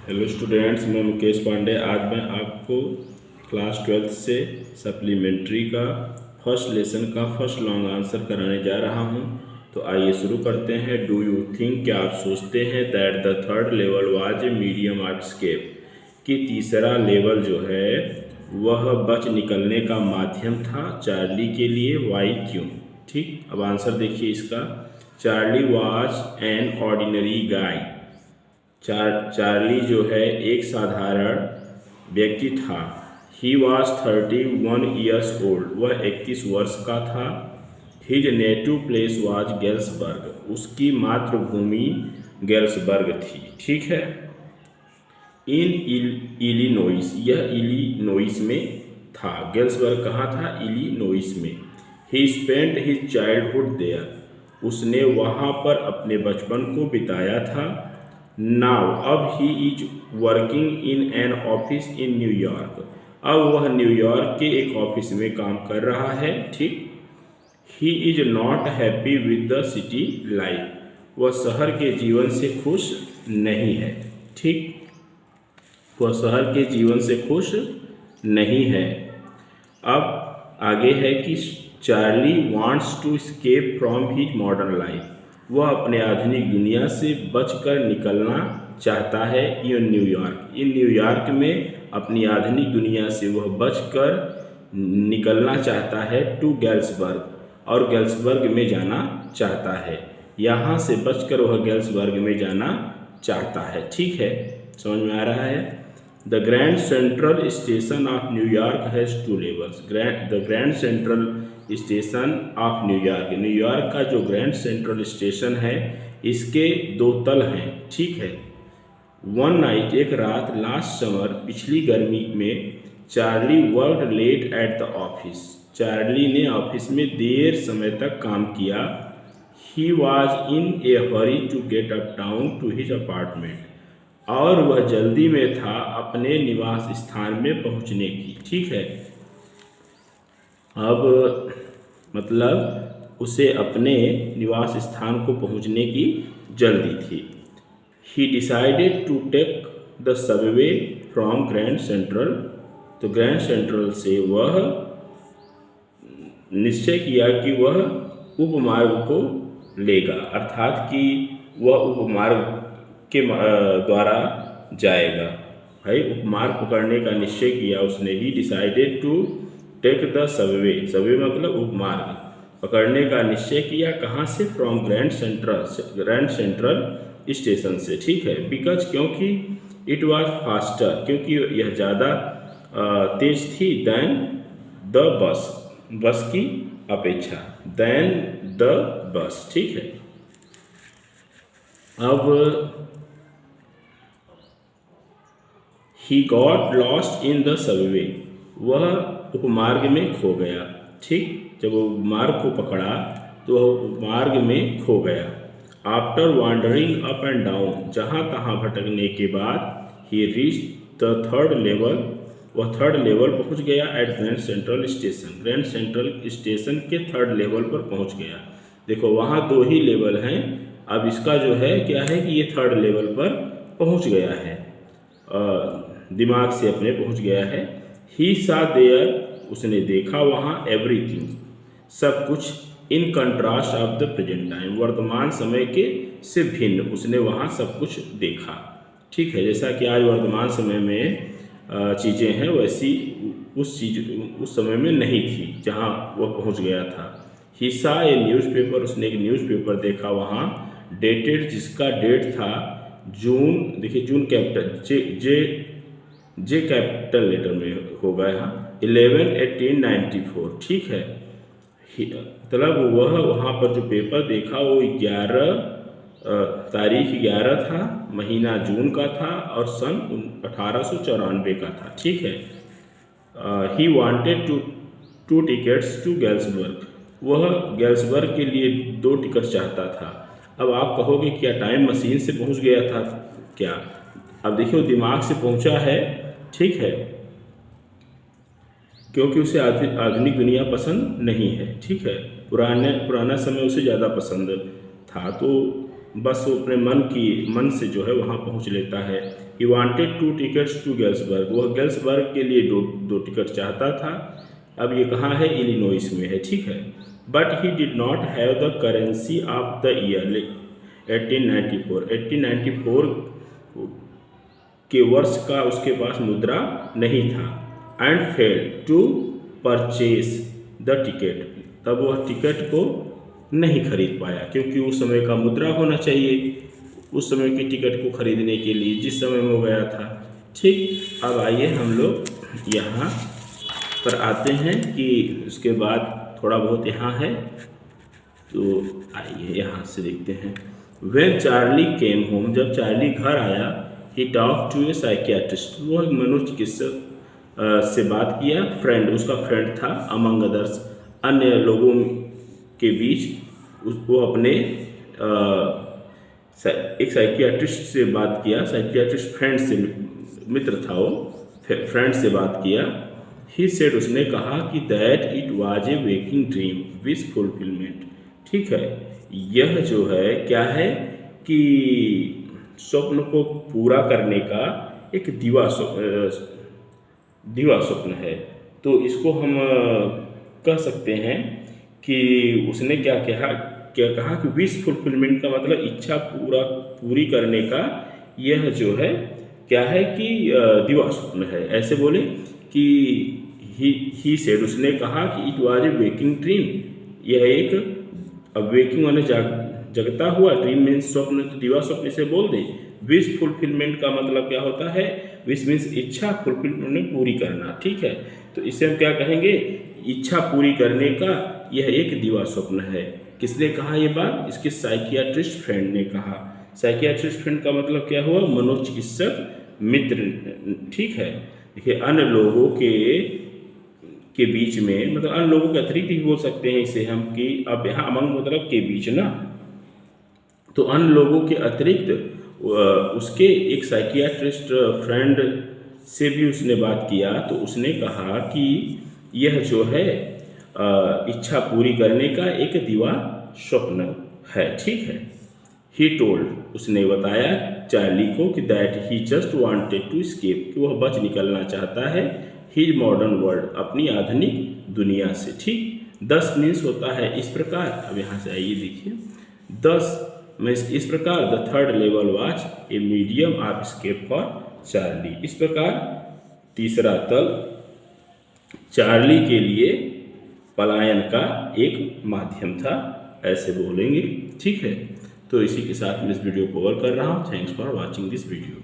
Hello students, मैं मुकेश पांडे। आज मैं आपको क्लास 12th से सप्लीमेंट्री का फर्स्ट लेसन का फर्स्ट लॉन्ग आंसर कराने जा रहा हूं। तो आइए शुरू करते हैं। डू यू थिंक, क्या आप सोचते हैं, that the third level was a medium escape, कि तीसरा लेवल जो है वह बच निकलने का माध्यम था चार्ली के लिए। वाई, क्यों? ठीक, अब आंसर देखिए इसका। Charlie was an ordinary guy. Charlie जो है एक साधारण व्यक्ति था। ही वॉज 31 ईयर्स ओल्ड, वह 31 वर्ष का था। His native place was Galesburg, उसकी मातृभूमि गेल्सबर्ग थी। ठीक है। इन इलिनोइस, यह इलिनोइस में था। गेल्सबर्ग कहाँ था? इलिनोइस में। He spent his childhood there, उसने वहाँ पर अपने बचपन को बिताया था। नाउ, अब he is working in an office in New York, अब वह न्यूयॉर्क के एक ऑफिस में काम कर रहा है। ठीक। He is not happy with the city life, वह शहर के जीवन से खुश नहीं है। ठीक, वह शहर के जीवन से खुश नहीं है। अब आगे है कि Charlie wants to escape from his modern life, वह अपने आधुनिक दुनिया से बचकर निकलना चाहता है। इन न्यूयॉर्क में अपनी आधुनिक दुनिया से वह बचकर निकलना चाहता है। टू गेल्सबर्ग, और गेल्सबर्ग में जाना चाहता है। यहाँ से बचकर वह गेल्सबर्ग में जाना चाहता है। ठीक है, समझ में आ रहा है। The grand Central station of New York has two levels. The grand Central station of New York, New York का जो ग्रैंड सेंट्रल स्टेशन है इसके 2 तल हैं। ठीक है। वन नाइट, एक रात, लास्ट समर, पिछली गर्मी में, Charlie worked late at the office, Charlie ने ऑफिस में देर समय तक काम किया। He was in a hurry to get uptown to his apartment, और वह जल्दी में था अपने निवास स्थान में पहुंचने की। ठीक है। अब मतलब उसे अपने निवास स्थान को पहुंचने की जल्दी थी। He decided to take the subway from Grand Central, तो ग्रैंड सेंट्रल से वह निश्चय किया कि वह उपमार्ग को लेगा, अर्थात कि वह उपमार्ग के द्वारा जाएगा। भाई, उपमार्ग पकड़ने का निश्चय किया उसने। He decided to take the subway, subway मतलब उपमार्ग, पकड़ने का निश्चय किया। कहाँ से? फ्रॉम ग्रैंड सेंट्रल स्टेशन से। ठीक है। बिकॉज, क्योंकि, इट वॉज फास्टर, क्योंकि यह ज़्यादा तेज थी। दैन द बस, बस की अपेक्षा। Then the bus. ठीक है। अब he got lost in the Subway, वह उपमार्ग में खो गया। ठीक, जब वो उपमार्ग को पकड़ा तो वह उपमार्ग में खो गया। After wandering up and down, जहाँ तहाँ भटकने के बाद, he reach the third level, वह थर्ड लेवल पहुँच गया। At Grand Central station, Grand Central station के थर्ड लेवल पर पहुँच गया। देखो, वहाँ 2 ही लेवल हैं। अब इसका जो है क्या है कि ये थर्ड लेवल पर पहुँच गया है, दिमाग से अपने पहुँच गया है। ही सा देयर, उसने देखा वहाँ, एवरीथिंग, सब कुछ, in contrast of the present time, वर्तमान समय के से भिन्न उसने वहाँ सब कुछ देखा। ठीक है। जैसा कि आज वर्तमान समय में चीज़ें हैं, वैसी उस समय में नहीं थी जहाँ वह पहुँच गया था। ही सा ए न्यूज़पेपर, उसने एक न्यूज़पेपर देखा वहाँ, डेटेड, जिसका डेट था जून, देखिए जून कैपिटल जे कैपिटल लेटर में होगा यहाँ, 11/1894। ठीक है। मतलब वह वहाँ पर जो पेपर देखा वो 11 तारीख 11 था, महीना जून का था, और सन 1894 का था। ठीक है। He wanted two tickets to Galesburg, वह गेल्सबर्ग के लिए 2 टिकट चाहता था। अब आप कहोगे क्या टाइम मशीन से पहुंच गया था क्या? अब देखिए, दिमाग से पहुंचा है। ठीक है, क्योंकि उसे आधुनिक दुनिया पसंद नहीं है। ठीक है। पुराना समय उसे ज़्यादा पसंद था, तो बस वो अपने मन से जो है वहाँ पहुँच लेता है। He wanted 2 tickets to Galesburg, वह गेल्सबर्ग के लिए दो टिकट चाहता था। अब ये कहाँ है? इलिनॉइस में है, ठीक है। But he did not have the currency of the year 1894 के वर्ष का उसके पास मुद्रा नहीं था। And fail to purchase the ticket, तब वह टिकट को नहीं खरीद पाया, क्योंकि उस समय का मुद्रा होना चाहिए उस समय की टिकट को खरीदने के लिए जिस समय में वो गया था। ठीक, अब आइए हम लोग यहाँ पर आते हैं कि उसके बाद थोड़ा बहुत यहाँ है, तो आइए यहाँ से देखते हैं। When चार्ली केम होम, जब चार्ली घर आया, he talk to a psychiatrist, वो एक मनोचिकित्सक से बात किया। फ्रेंड, उसका फ्रेंड था, अमंग अदर्स, अन्य लोगों के बीच उसको अपने एक साइकियाट्रिस्ट से बात किया। साइकियाट्रिस्ट फ्रेंड से, मित्र था वो, फ्रेंड से बात किया। ही सेड, उसने कहा कि that it was a waking dream wish fulfilment, ठीक है, यह जो है क्या है कि स्वप्न को पूरा करने का एक दिवा स्वप्न है। तो इसको हम कह सकते हैं कि उसने क्या कहा कि विश फुलफिलमेंट का मतलब इच्छा पूरी करने का यह जो है क्या है कि दिवा स्वप्न है। ऐसे बोले कि ही सेड, उसने कहा कि it was a waking dream, यह एक वेकिंग माने जगता हुआ, ड्रीम मीन्स स्वप्न, तो दिवा स्वप्न से बोल दे। विश फुलफिलमेंट का मतलब क्या होता है? विश मीन्स इच्छा, फुलफिलमेंट पूरी करना, ठीक है। तो इसे हम क्या कहेंगे? इच्छा पूरी करने का यह एक दिवा स्वप्न है। किसने कहा ये बात? इसके साइकियाट्रिस्ट फ्रेंड ने कहा। साइकियाट्रिस्ट फ्रेंड का मतलब क्या हुआ? मनोचिकित्सक मित्र, ठीक है। देखिए, अन्य लोगों के बीच में, मतलब अन्य लोगों के अतिरिक्त ही बोल सकते हैं इसे हम, कि अब यहाँ अमंग मतलब के बीच ना, तो अन्य लोगों के अतिरिक्त उसके एक साइकियाट्रिस्ट फ्रेंड से भी उसने बात किया। तो उसने कहा कि यह जो है इच्छा पूरी करने का एक दिवा स्वप्न है, ठीक है। ही टोल्ड, उसने बताया चार्ली को कि that he just wanted to escape, कि वह बच निकलना चाहता है हिज मॉडर्न वर्ल्ड, अपनी आधुनिक दुनिया से, ठीक। 10 मीन्स होता है इस प्रकार। अब यहाँ से आइए देखिए, 10 मीन्स इस प्रकार। The third level was a medium of escape for Charlie, इस प्रकार तीसरा तल चार्ली के लिए पलायन का एक माध्यम था, ऐसे बोलेंगे, ठीक है। तो इसी के साथ मैं इस वीडियो को कवर कर रहा हूँ। Thanks for watching this video.